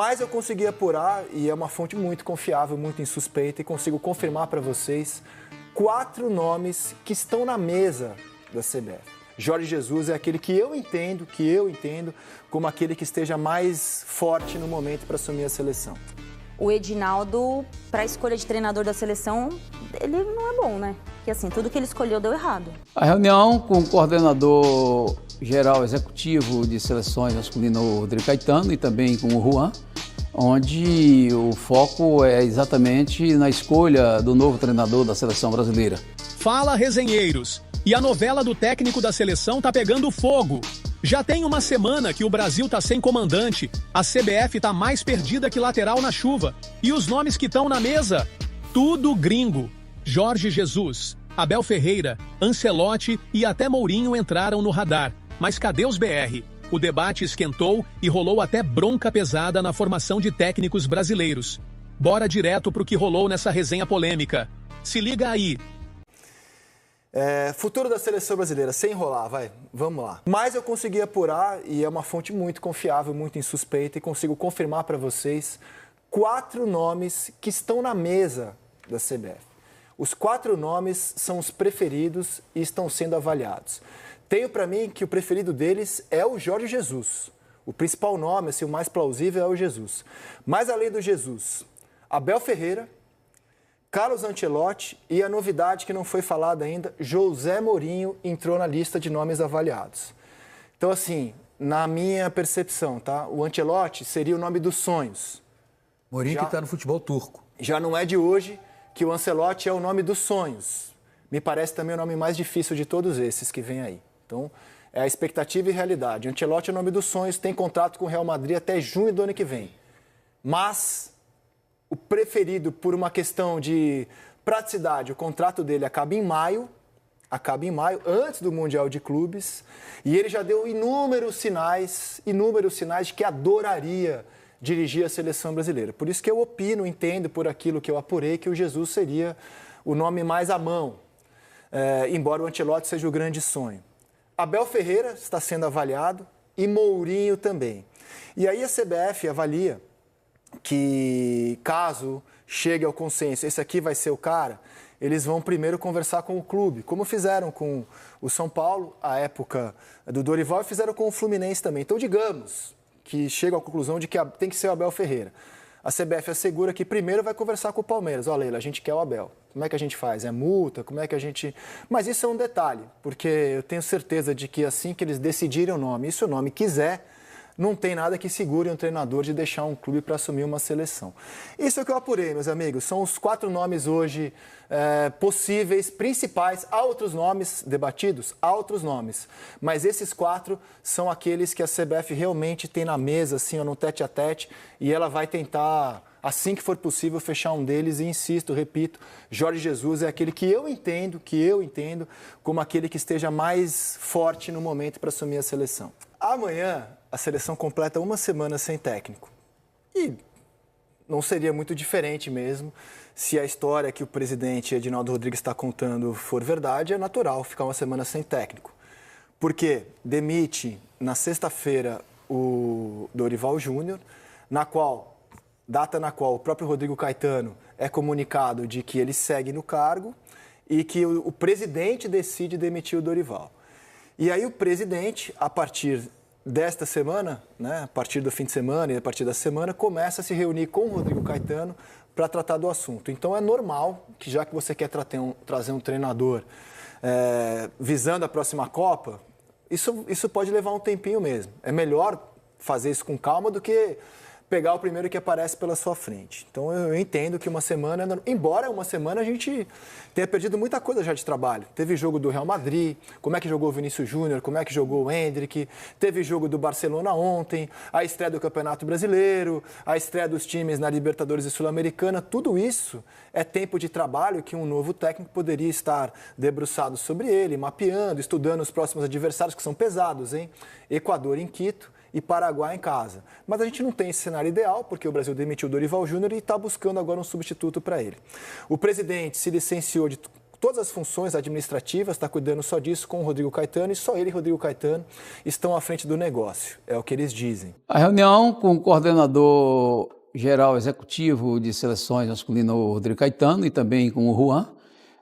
Mas eu consegui apurar, e é uma fonte muito confiável, muito insuspeita, e consigo confirmar para vocês 4 nomes que estão na mesa da CBF. Jorge Jesus é aquele que eu entendo como aquele que esteja mais forte no momento para assumir a seleção. O Edinaldo, para a escolha de treinador da seleção, ele não é bom, né? Porque assim, tudo que ele escolheu deu errado. A reunião com o coordenador geral executivo de seleções masculino, Rodrigo Caetano, e também com o Juan, onde o foco é exatamente na escolha do novo treinador da seleção brasileira. Fala, resenheiros! E a novela do técnico da seleção tá pegando fogo. Já tem uma semana que o Brasil tá sem comandante, a CBF tá mais perdida que lateral na chuva. E os nomes que estão na mesa? Tudo gringo. Jorge Jesus, Abel Ferreira, Ancelotti e até Mourinho entraram no radar. Mas cadê os BR? O debate esquentou e rolou até bronca pesada na formação de técnicos brasileiros. Bora direto pro que rolou nessa resenha polêmica. Se liga aí. Futuro da seleção brasileira, sem enrolar, vamos lá. Mas eu consegui apurar, e é uma fonte muito confiável, muito insuspeita, e consigo confirmar para vocês 4 nomes que estão na mesa da CBF. Os 4 nomes são os preferidos e estão sendo avaliados. Tenho para mim que o preferido deles é o Jorge Jesus. O principal nome, assim, o mais plausível é o Jesus. Mas além do Jesus, Abel Ferreira, Carlos Ancelotti e a novidade que não foi falada ainda, José Mourinho entrou na lista de nomes avaliados. Então, assim, na minha percepção, tá? O Ancelotti seria o nome dos sonhos. Mourinho que está no futebol turco. Já não é de hoje que o Ancelotti é o nome dos sonhos. Me parece também o nome mais difícil de todos esses que vem aí. Então, é a expectativa e realidade. O Ancelotti é o nome dos sonhos, tem contrato com o Real Madrid até junho do ano que vem. Mas o preferido, por uma questão de praticidade, o contrato dele acaba em maio, antes do Mundial de Clubes, e ele já deu inúmeros sinais de que adoraria dirigir a seleção brasileira. Por isso que eu entendo por aquilo que eu apurei, que o Jesus seria o nome mais à mão, embora o Ancelotti seja o grande sonho. Abel Ferreira está sendo avaliado e Mourinho também. E aí a CBF avalia que, caso chegue ao consenso, esse aqui vai ser o cara, eles vão primeiro conversar com o clube, como fizeram com o São Paulo, à época do Dorival, e fizeram com o Fluminense também. Então, digamos que chega à conclusão de que tem que ser o Abel Ferreira. A CBF assegura que primeiro vai conversar com o Palmeiras. Olha, Leila, a gente quer o Abel. Como é que a gente faz? É multa? Como é que a gente... Mas isso é um detalhe, porque eu tenho certeza de que assim que eles decidirem o nome, e se o nome quiser, não tem nada que segure um treinador de deixar um clube para assumir uma seleção. Isso é o que eu apurei, meus amigos. São os 4 nomes hoje possíveis, principais. Há outros nomes debatidos? Há outros nomes. Mas esses 4 são aqueles que a CBF realmente tem na mesa, assim, no tete-a-tete, e ela vai tentar, assim que for possível, fechar um deles. E insisto, repito, Jorge Jesus é aquele que eu entendo como aquele que esteja mais forte no momento para assumir a seleção. Amanhã, a seleção completa 1 semana sem técnico. E não seria muito diferente mesmo. Se a história que o presidente Edinaldo Rodrigues está contando for verdade, é natural ficar 1 semana sem técnico. Porque demite na sexta-feira o Dorival Júnior, data na qual o próprio Rodrigo Caetano é comunicado de que ele segue no cargo e que o presidente decide demitir o Dorival. E aí o presidente, a partir desta semana, a partir do fim de semana e a partir da semana, começa a se reunir com o Rodrigo Caetano para tratar do assunto. Então é normal que, já que você quer trazer um treinador visando a próxima Copa, isso pode levar um tempinho mesmo. É melhor fazer isso com calma do que pegar o primeiro que aparece pela sua frente. Então eu entendo que 1 semana, embora 1 semana a gente tenha perdido muita coisa já de trabalho. Teve jogo do Real Madrid, como é que jogou o Vinícius Júnior, como é que jogou o Endrick, teve jogo do Barcelona ontem, a estreia do Campeonato Brasileiro, a estreia dos times na Libertadores e Sul-Americana. Tudo isso é tempo de trabalho que um novo técnico poderia estar debruçado sobre ele, mapeando, estudando os próximos adversários, que são pesados, hein? Equador em Quito e Paraguai em casa. Mas a gente não tem esse cenário ideal, porque o Brasil demitiu o Dorival Júnior e está buscando agora um substituto para ele. O presidente se licenciou de todas as funções administrativas, está cuidando só disso com o Rodrigo Caetano, e só ele e Rodrigo Caetano estão à frente do negócio, é o que eles dizem. A reunião com o coordenador geral executivo de seleções masculino, Rodrigo Caetano, e também com o Juan,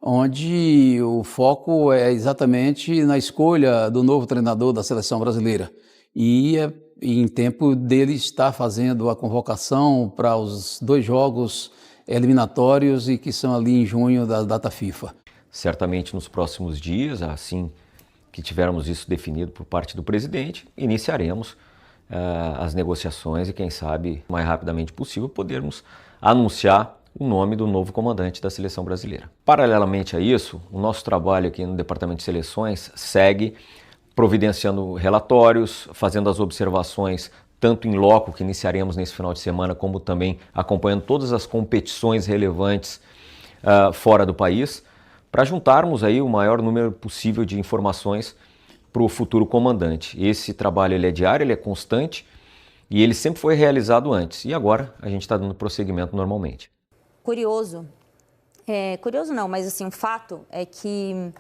onde o foco é exatamente na escolha do novo treinador da seleção brasileira. E em tempo dele estar fazendo a convocação para os 2 jogos eliminatórios e que são ali em junho da data FIFA. Certamente nos próximos dias, assim que tivermos isso definido por parte do presidente, iniciaremos as negociações e, quem sabe, o mais rapidamente possível, podermos anunciar o nome do novo comandante da seleção brasileira. Paralelamente a isso, o nosso trabalho aqui no Departamento de Seleções segue providenciando relatórios, fazendo as observações tanto em loco, que iniciaremos nesse final de semana, como também acompanhando todas as competições relevantes fora do país, para juntarmos aí o maior número possível de informações para o futuro comandante. Esse trabalho ele é diário, ele é constante e ele sempre foi realizado antes. E agora a gente está dando prosseguimento normalmente. Curioso. Curioso não, mas assim, o fato é que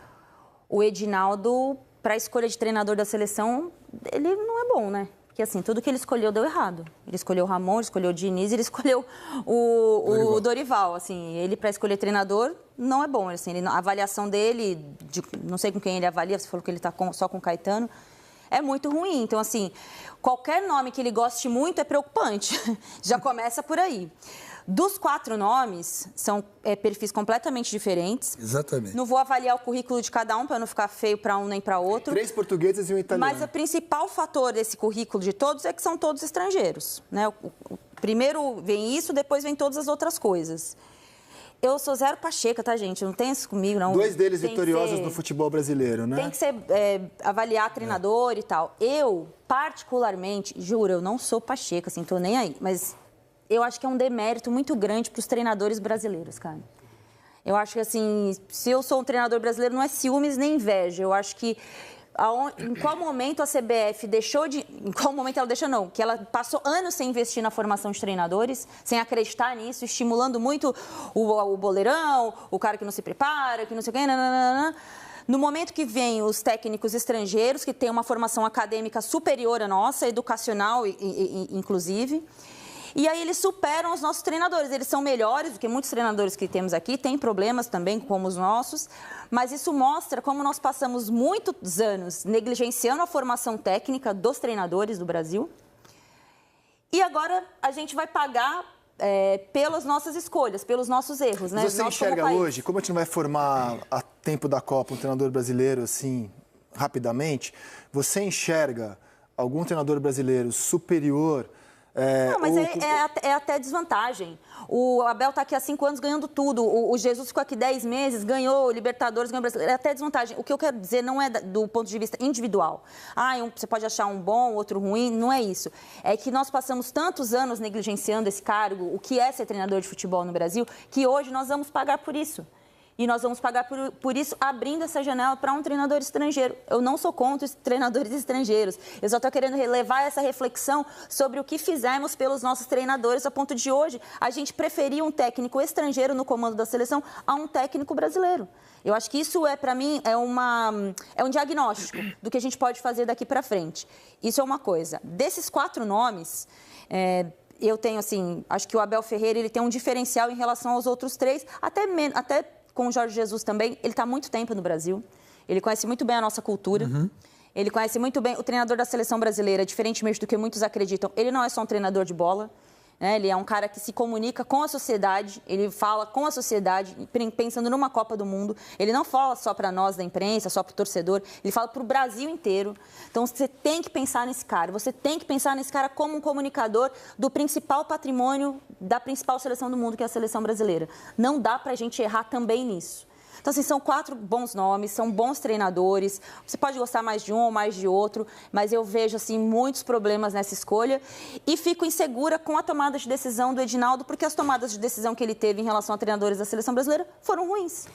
o Edinaldo, para a escolha de treinador da seleção, ele não é bom, né? Porque assim, tudo que ele escolheu deu errado. Ele escolheu o Ramon, ele escolheu o Diniz, ele escolheu o Dorival. Assim, ele, para escolher treinador, não é bom. Assim, a avaliação dele, não sei com quem ele avalia, você falou que ele está só com o Caetano, é muito ruim. Então, assim, qualquer nome que ele goste muito é preocupante. Já começa por aí. Dos 4 nomes, são perfis completamente diferentes. Exatamente. Não vou avaliar o currículo de cada um para não ficar feio para um nem para outro. 3 portugueses e um italiano. Mas o principal fator desse currículo de todos é que são todos estrangeiros, né? Primeiro vem isso, depois vem todas as outras coisas. Eu sou zero pacheca, tá, gente? Não tem isso comigo, não. 2 deles vitoriosos no futebol brasileiro, né? Tem que ser avaliar treinador e tal. Eu, particularmente, juro, eu não sou pacheca, assim, tô nem aí, mas eu acho que é um demérito muito grande para os treinadores brasileiros, cara. Eu acho que, assim, se eu sou um treinador brasileiro, não é ciúmes nem inveja. Eu acho que em qual momento a CBF deixou de... Em qual momento ela deixou, não. Que ela passou anos sem investir na formação de treinadores, sem acreditar nisso, estimulando muito o boleirão, o cara que não se prepara, que não sei o quê, nananana. No momento que vem os técnicos estrangeiros, que têm uma formação acadêmica superior à nossa, educacional, inclusive... E aí eles superam os nossos treinadores. Eles são melhores do que muitos treinadores que temos aqui, têm problemas também como os nossos, mas isso mostra como nós passamos muitos anos negligenciando a formação técnica dos treinadores do Brasil. E agora a gente vai pagar pelas nossas escolhas, pelos nossos erros, né? Você enxerga hoje, como a gente não vai formar a tempo da Copa um treinador brasileiro assim, rapidamente, você enxerga algum treinador brasileiro superior... Não, mas é até desvantagem. O Abel está aqui há 5 anos ganhando tudo. O Jesus ficou aqui 10 meses, ganhou Libertadores, ganhou Brasileiro. É até desvantagem. O que eu quero dizer não é do ponto de vista individual. Você pode achar um bom, outro ruim. Não é isso. É que nós passamos tantos anos negligenciando esse cargo, o que é ser treinador de futebol no Brasil, que hoje nós vamos pagar por isso. E nós vamos pagar por isso abrindo essa janela para um treinador estrangeiro. Eu não sou contra os treinadores estrangeiros. Eu só estou querendo levar essa reflexão sobre o que fizemos pelos nossos treinadores a ponto de hoje a gente preferir um técnico estrangeiro no comando da seleção a um técnico brasileiro. Eu acho que isso, para mim, é um diagnóstico do que a gente pode fazer daqui para frente. Isso é uma coisa. Desses 4 nomes... eu tenho, assim, acho que o Abel Ferreira ele tem um diferencial em relação aos outros 3, até com o Jorge Jesus também. Ele está há muito tempo no Brasil, ele conhece muito bem a nossa cultura, ele conhece muito bem o treinador da seleção brasileira, diferentemente do que muitos acreditam. Ele não é só um treinador de bola, né? Ele é um cara que se comunica com a sociedade, ele fala com a sociedade, pensando numa Copa do Mundo. Ele não fala só para nós da imprensa, só para o torcedor, ele fala para o Brasil inteiro. Então você tem que pensar nesse cara, você tem que pensar nesse cara como um comunicador do principal patrimônio da principal seleção do mundo, que é a seleção brasileira. Não dá para a gente errar também nisso. Então, assim, são 4 bons nomes, são bons treinadores. Você pode gostar mais de um ou mais de outro, mas eu vejo, assim, muitos problemas nessa escolha e fico insegura com a tomada de decisão do Edinaldo, porque as tomadas de decisão que ele teve em relação a treinadores da seleção brasileira foram ruins.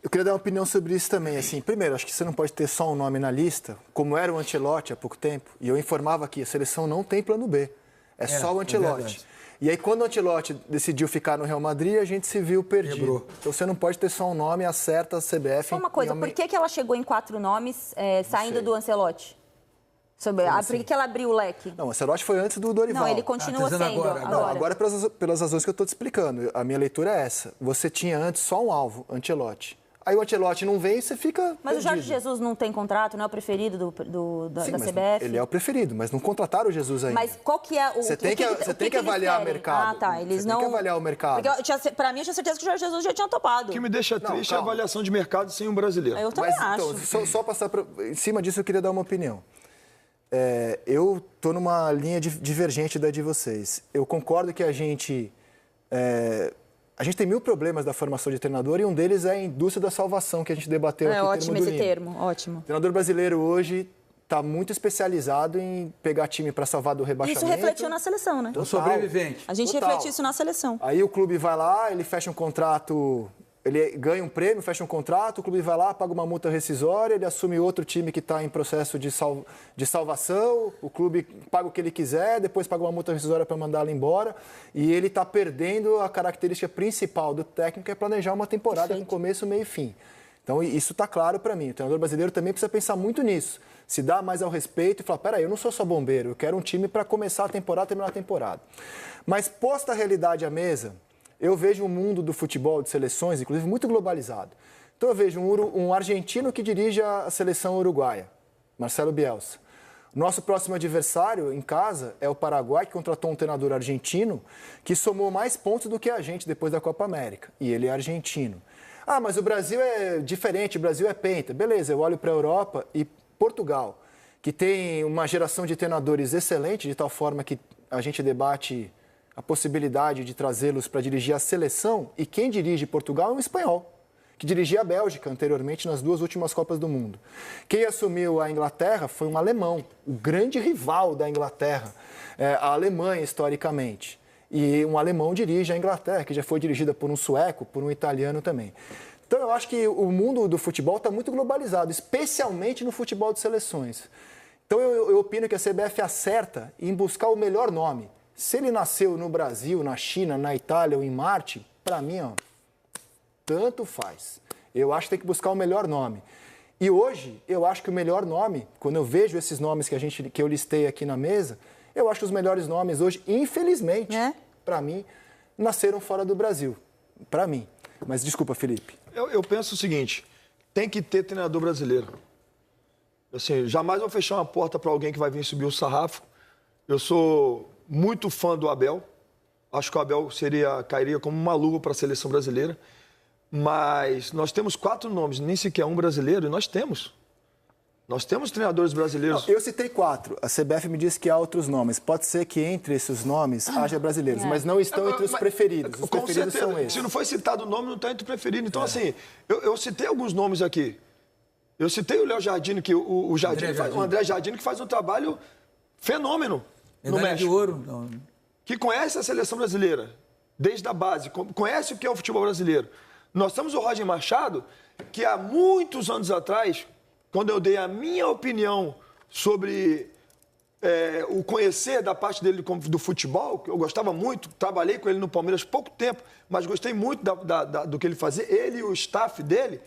Eu queria dar uma opinião sobre isso também. Assim, primeiro, acho que você não pode ter só um nome na lista, como era o Ancelotti há pouco tempo, e eu informava que a seleção não tem plano B, é só o Ancelotti. E aí, quando o Ancelotti decidiu ficar no Real Madrid, a gente se viu perdido. Quebrou. Então, você não pode ter só um nome, acerta a CBF. Só uma coisa, por que ela chegou em 4 nomes saindo do Ancelotti? Por que ela abriu o leque? Não, o Ancelotti foi antes do Dorival. Não, ele continua tá sendo agora. agora. Não, agora pelas razões que eu estou te explicando. A minha leitura é essa. Você tinha antes só um alvo, Ancelotti. Aí o Ancelotti não vem e você fica Mas perdido. o Jorge Jesus não tem contrato, não é o preferido da Sim, mas CBF? ele é o preferido, mas não contrataram o Jesus ainda. Mas qual que é o... Você tem que avaliar o mercado. Ah, tá. Eles você não... tem que avaliar o mercado. Pra mim, eu tinha certeza que o Jorge Jesus já tinha topado. O que me deixa triste é a avaliação de mercado sem um brasileiro. Eu também acho. Então, só passar em cima disso, eu queria dar uma opinião. Eu estou numa linha divergente da de vocês. Eu concordo que a gente tem 1000 problemas da formação de treinador e um deles é a indústria da salvação, que a gente debateu aqui. Ótimo esse termo, ótimo. O treinador brasileiro hoje está muito especializado em pegar time para salvar do rebaixamento. Isso refletiu na seleção, né? O sobrevivente. A gente refletiu isso na seleção. Aí o clube vai lá, ele fecha um contrato, ele ganha um prêmio, fecha um contrato, o clube vai lá, paga uma multa rescisória, ele assume outro time que está em processo de salvação, o clube paga o que ele quiser, depois paga uma multa rescisória para mandá-lo embora, e ele está perdendo a característica principal do técnico, que é planejar uma temporada com começo, meio e fim. Então, isso está claro para mim. O treinador brasileiro também precisa pensar muito nisso. Se dá mais ao respeito e falar, peraí, eu não sou só bombeiro, eu quero um time para começar a temporada e terminar a temporada. Mas, posta a realidade à mesa, eu vejo um mundo do futebol, de seleções, inclusive, muito globalizado. Então, eu vejo um argentino que dirige a seleção uruguaia, Marcelo Bielsa. Nosso próximo adversário em casa é o Paraguai, que contratou um treinador argentino que somou mais pontos do que a gente depois da Copa América. E ele é argentino. Ah, mas o Brasil é diferente, o Brasil é penta. Beleza, eu olho para a Europa e Portugal, que tem uma geração de treinadores excelente, de tal forma que a gente debate a possibilidade de trazê-los para dirigir a seleção, e quem dirige Portugal é um espanhol, que dirigia a Bélgica anteriormente nas 2 últimas Copas do Mundo. Quem assumiu a Inglaterra foi um alemão, o grande rival da Inglaterra, a Alemanha, historicamente. E um alemão dirige a Inglaterra, que já foi dirigida por um sueco, por um italiano também. Então, eu acho que o mundo do futebol está muito globalizado, especialmente no futebol de seleções. Então, eu opino que a CBF acerta em buscar o melhor nome. Se ele nasceu no Brasil, na China, na Itália ou em Marte, para mim, tanto faz. Eu acho que tem que buscar o melhor nome. E hoje, eu acho que o melhor nome, quando eu vejo esses nomes que eu listei aqui na mesa, eu acho que os melhores nomes hoje, infelizmente, para mim, nasceram fora do Brasil. Para mim. Mas desculpa, Felipe. Eu penso o seguinte, tem que ter treinador brasileiro. Assim, jamais vou fechar uma porta para alguém que vai vir subir o sarrafo. Eu sou muito fã do Abel. Acho que o Abel cairia como uma luva para a seleção brasileira. Mas nós temos 4 nomes, nem sequer um brasileiro, e nós temos. Nós temos treinadores brasileiros. Não, eu citei 4. A CBF me disse que há outros nomes. Pode ser que entre esses nomes haja brasileiros, mas não estão entre os preferidos. Os preferidos são esses. Se não foi citado o nome, não está entre os preferidos. Então, assim, eu citei alguns nomes aqui. Eu citei o Léo Jardine, que o André Jardine, que faz um trabalho fenômeno no México. De ouro. Não. Que conhece a seleção brasileira, desde a base, conhece o que é o futebol brasileiro. Nós temos o Roger Machado, que há muitos anos atrás, quando eu dei a minha opinião sobre o conhecer da parte dele do futebol, que eu gostava muito, trabalhei com ele no Palmeiras pouco tempo, mas gostei muito do que ele fazia, ele e o staff dele,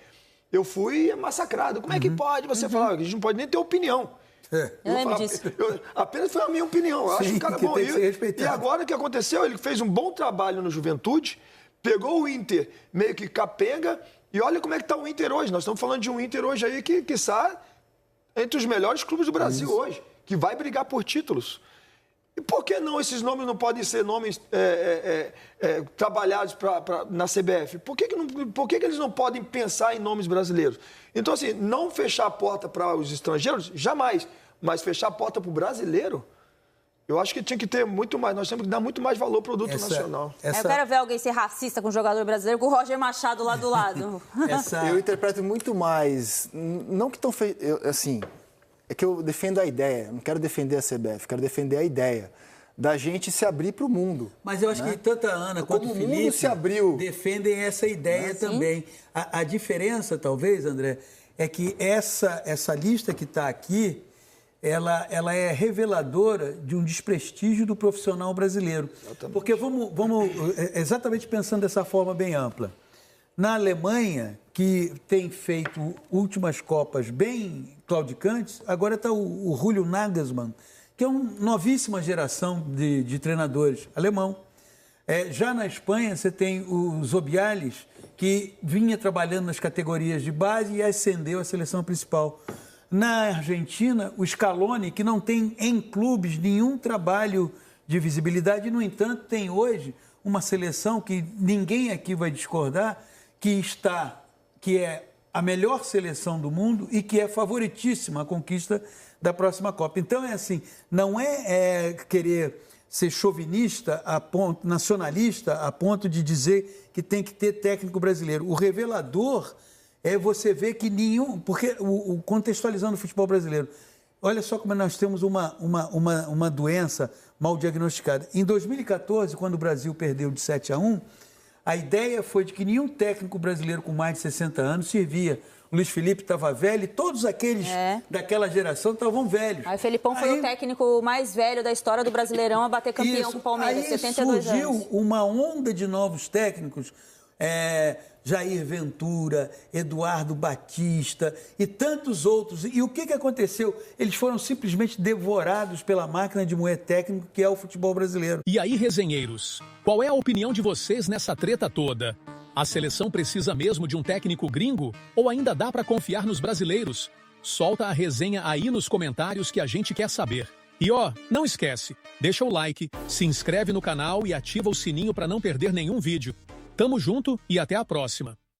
eu fui massacrado. Como é que pode você falar? A gente não pode nem ter opinião. Eu lembro disso. Apenas foi a minha opinião. Eu acho que o cara é bom. E agora o que aconteceu? Ele fez um bom trabalho no Juventude, pegou o Inter meio que capenga, e olha como é que está o Inter hoje. Nós estamos falando de um Inter hoje aí que está entre os melhores clubes do Brasil hoje, que vai brigar por títulos. E por que não esses nomes não podem ser nomes trabalhados na CBF? Por que eles não podem pensar em nomes brasileiros? Então, assim, não fechar a porta para os estrangeiros, jamais. Mas fechar a porta para o brasileiro, eu acho que tinha que ter muito mais. Nós temos que dar muito mais valor ao produto nacional. Eu quero ver alguém ser racista com um jogador brasileiro com o Roger Machado lá do lado. Eu interpreto muito mais. Não que tão assim. É que eu defendo a ideia. Não quero defender a CBF, quero defender a ideia da gente se abrir para o mundo. Mas eu acho que tanto a Ana quanto o Felipe se abriu, defendem essa ideia também. A diferença, talvez, André, é que essa lista que está aqui ela é reveladora de um desprestígio do profissional brasileiro. Porque vamos exatamente pensando dessa forma bem ampla. Na Alemanha, que tem feito últimas Copas bem claudicantes, agora está o Julio Nagelsmann, que é uma novíssima geração de treinadores alemão. Já na Espanha, você tem o Zobiales, que vinha trabalhando nas categorias de base e ascendeu à seleção principal. Na Argentina, o Scaloni, que não tem em clubes nenhum trabalho de visibilidade, no entanto, tem hoje uma seleção que ninguém aqui vai discordar, que é a melhor seleção do mundo e que é favoritíssima à conquista da próxima Copa. Então, não é querer ser chauvinista, nacionalista, a ponto de dizer que tem que ter técnico brasileiro. O revelador é você ver que porque contextualizando o futebol brasileiro, olha só como nós temos uma doença mal diagnosticada. Em 2014, quando o Brasil perdeu de 7-1, a ideia foi de que nenhum técnico brasileiro com mais de 60 anos servia. O Luiz Felipe estava velho e todos aqueles daquela geração estavam velhos. Aí o Felipão foi o técnico mais velho da história do Brasileirão a bater campeão com o Palmeiras, 72 anos. Surgiu uma onda de novos técnicos, Jair Ventura, Eduardo Batista e tantos outros. E o que aconteceu? Eles foram simplesmente devorados pela máquina de moer técnico que é o futebol brasileiro. E aí, resenheiros, qual é a opinião de vocês nessa treta toda? A seleção precisa mesmo de um técnico gringo ou ainda dá para confiar nos brasileiros? Solta a resenha aí nos comentários que a gente quer saber. E não esquece, deixa o like, se inscreve no canal e ativa o sininho para não perder nenhum vídeo. Tamo junto e até a próxima.